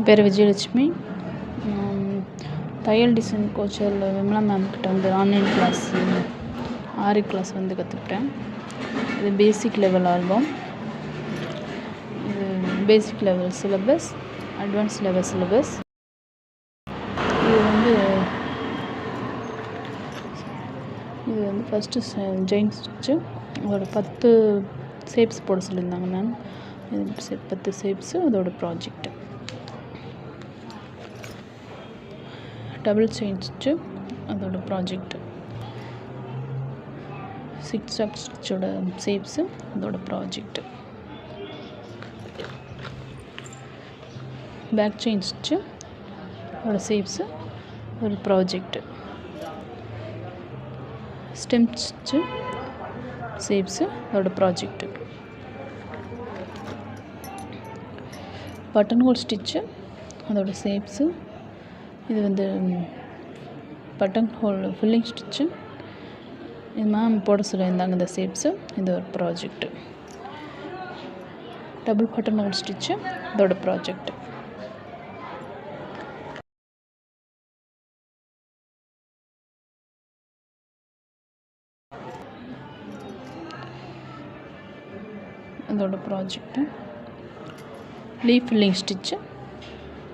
பேர் விஜயலட்சுமி. தையல் design Kochhar Vimala ma'am கிட்ட வந்து ஆன்லைன் கிளாஸ் ஆரி கிளாஸ் வந்து கற்றுக்கிட்டேன். இது பேசிக் லெவல் ஆல்பம். இது basic level syllabus, advanced level syllabus. இது வந்து ஃபஸ்ட்டு ஜெயின் ஸ்டிச்சு. அதோட 10 ஷேப்ஸ் போட சொல்லியிருந்தாங்க மேம். இது 10 ஷேப்ஸு அதோட ப்ராஜெக்ட். டபுள் செயின் ஸ்டிச்சு அதோட ப்ராஜெக்ட். சிக்ஸாக் ஸ்டிச்சோட ஷேப்ஸு அதோட ப்ராஜெக்ட். பேக் செயின் ஸ்டிச்சு அதோட ஷேப்ஸு அதோட ப்ராஜெக்ட். ஸ்டெம் ஸ்டிச்சு ஷேப்ஸு அதோட ப்ராஜெக்ட். பட்டன் ஹோல் ஸ்டிச்சு அதோட ஷேப்ஸு. இது வந்து பட்டன் ஹோல் ஃபில்லிங் ஸ்டிச்சு. இது மேம் போட சொல்லியிருந்தாங்க இந்த ஷேப்ஸு. இது ஒரு project. Double button hole stitch அதோட ப்ராஜெக்ட். அதோட ப்ராஜெக்ட்டு. லீஃப் ஃபில்லிங் ஸ்டிச்சு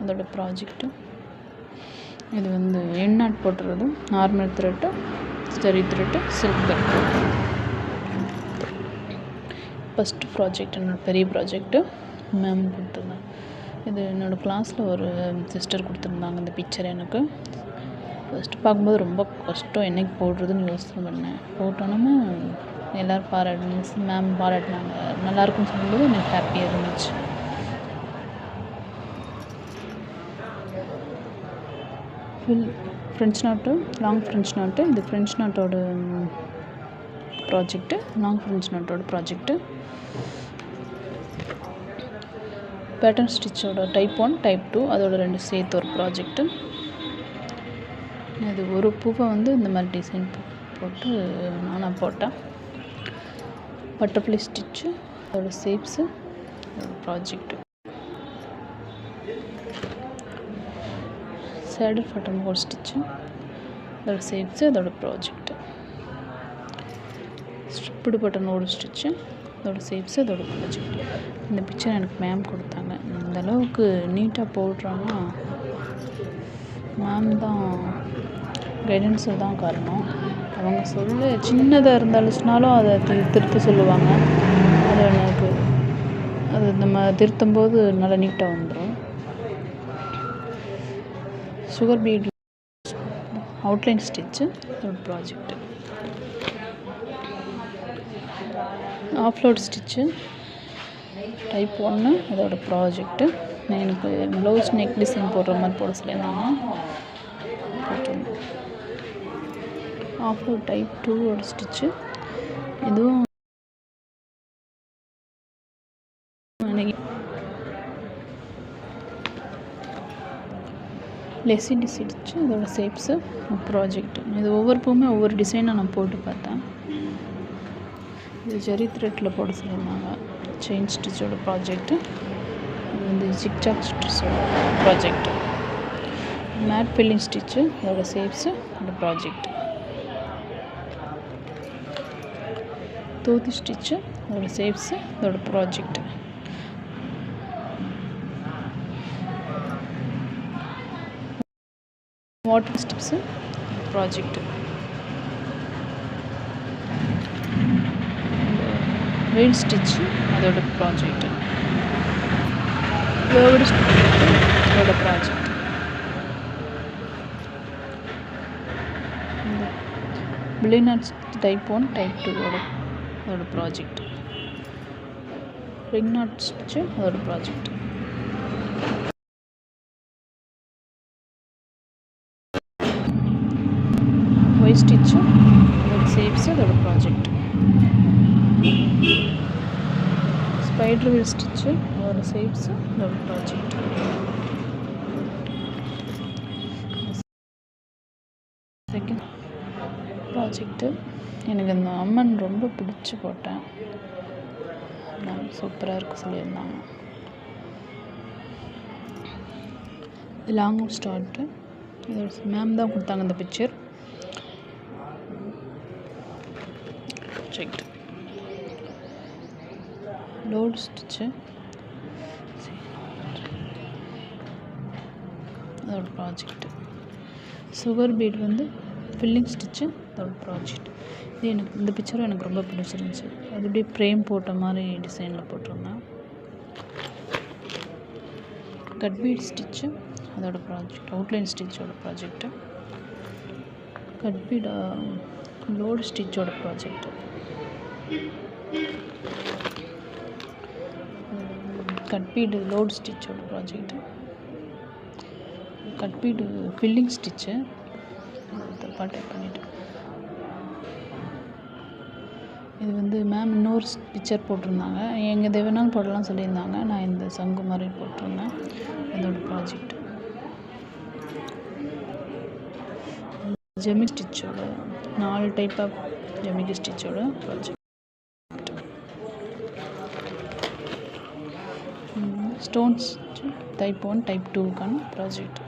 அதோட ப்ராஜெக்ட்டு. இது வந்து எண்ட் நாட் போட்டுறது, நார்மல் த்ரெட்டு, ஸ்டெரி thread, silk thread. First project என்னோடய பெரிய ப்ராஜெக்ட்டு மேம் கொடுத்துருந்தாங்க. இது என்னோடய கிளாஸில் ஒரு சிஸ்டர் கொடுத்துருந்தாங்க இந்த பிக்சர். எனக்கு ஃபஸ்ட்டு பார்க்கும்போது ரொம்ப கஷ்டம், என்னைக்கு போடுறதுன்னு யோசனை பண்ணேன். போட்டோன்னே எல்லோரும் பாராட்டினாங்க, மேம் பாராட்டினாங்க. நல்லாயிருக்குன்னு சொல்லும்போது எனக்கு ஹாப்பியாக இருந்துச்சு. ஃப்ரெஞ்ச் நாட்டு, லாங் ஃப்ரெஞ்ச் நாட்டு. இது ஃப்ரெஞ்ச் நாட்டோட ப்ராஜெக்ட்டு, லாங் ஃப்ரெஞ்ச் நாட்டோட ப்ராஜெக்ட்டு. பேட்டர்ன் ஸ்டிச்சோட டைப் 1, டைப் 2 அதோட 2 சேர்த்து ஒரு ப்ராஜெக்ட்டு. இது ஒரு பூவை வந்து இந்த மாதிரி டிசைன் போட்டு நானாக போட்டேன். பட்டர்ஃப்ளை ஸ்டிச்சு அதோட ஷேப்ஸு அதோட project. Saddle button hole stitch அதோட ஷேப்ஸு அதோட project. Striped button hole stitch அதோட ஷேப்ஸு அதோட ப்ராஜெக்ட். இந்த பிக்சர் எனக்கு மேம் கொடுத்தாங்க. இந்த அளவுக்கு நீட்டாக போடுறாங்கன்னா மேம் தான், கைடன்ஸு தான் காரணம். அவங்க சொல்ல சின்னதாக இருந்தாலும் அதை திருத்த சொல்லுவாங்க. அது எனக்கு அது நம்ம திருத்தும் போது நல்லா நீட்டாக வந்துடும். சுகர் பீட் அவுட்லைன் ஸ்டிச்சு அதோட ப்ராஜெக்ட்டு. ஆஃப்லோட் ஸ்டிச்சு டைப் 1 அதோட ப்ராஜெக்ட்டு. எனக்கு ப்ளவுஸ் நெக் டிசைன் போடுற மாதிரி போட சொல்லியிருந்தாங்க. போட்டிருந்தேன். Offload type 2 stitch. இதுவும் லெசி ஸ்டிச்சு அதோட ஷேப்ஸு ப்ராஜெக்ட். இது ஒவ்வொரு பூவுமே ஒவ்வொரு டிசைனாக நான் போட்டு பார்த்தேன். இது ஜெரி த்ரெட்டில் போட சொல்லியிருந்தாங்க. செயின் ஸ்டிச்சோட ப்ராஜெக்ட்டு. இது வந்து ஜிக்ஜாக் ஸ்டிச்சோட ப்ராஜெக்ட். மேட் ஃபில்லிங் ஸ்டிச்சு அதோட ஷேப்ஸு அதோட ப்ராஜெக்ட். தோத்தி ஸ்டிச்சு அதோட ஷேப்ஸு அதோட ப்ராஜெக்ட். வாட்டர் ஸ்டிப்ஸு ப்ராஜெக்ட். வெயில் ஸ்டிச்சு அதோட ப்ராஜெக்ட். வேர்டு ஸ்டிச்சு அதோட ப்ராஜெக்ட். பில்லியனட் டைப் 1, டைப் 2 அதோட ப்ராஜெக்ட். ரிங் நாட் ஸ்டிச்சு அதோட ப்ராஜெக்ட். ஒய் ஸ்டிச்சு அதோட ஷேப்ஸு அதோட ப்ராஜெக்ட். ஸ்பைடர் வீல் ஸ்டிச்சு அதோட ஷேப்ஸு அதோட ப்ராஜெக்ட். Second project. எனக்கு அந்த அம்மன் ரொம்ப பிடிச்சி போட்டேன். சூப்பராக இருக்குது சொல்லியிருந்தாங்க. Long start. இதோட மேம் தான் கொடுத்தாங்க இந்த பிக்சர். ப்ராஜெக்ட் லோடு ஸ்டிச்சு, அதோட ப்ராஜெக்ட். சுகர் பீட் வந்து ஃபில்லிங் ஸ்டிச்சு, அதோட ப்ராஜெக்ட். இது எனக்கு இந்த பிக்சரும் எனக்கு ரொம்ப பிடிச்சிருந்துச்சி. அது அப்படியே ஃப்ரேம் போட்ட மாதிரி டிசைனில் போட்டிருந்தேன். கட் பீட் ஸ்டிச்சு, அதோட ப்ராஜெக்ட். அவுட்லைன் ஸ்டிச்சோட ப்ராஜெக்ட்டு. கட் பீட் லோடு ஸ்டிச்சோட ப்ராஜெக்ட். கட் பீடு லோடு ஸ்டிச்சோட project. Cut bead filling stitch தப்பாக டைப் பண்ணிவிட்டேன். இது வந்து மேம் இன்னொரு பிக்சர் போட்டிருந்தாங்க. எங்கே எது வேணாலும் போடலாம் சொல்லியிருந்தாங்க. நான் இந்த சங்கு மாதிரி போட்டிருந்தேன். அதோட ப்ராஜெக்ட். ஜெமிக் ஸ்டிச்சோட 4 டைப் ஆஃப் ஜெமிக் ஸ்டிச்சோட ப்ராஜெக்ட். ஸ்டோன்ஸ் டைப் 1 டைப் 2க்கான ப்ராஜெக்ட்.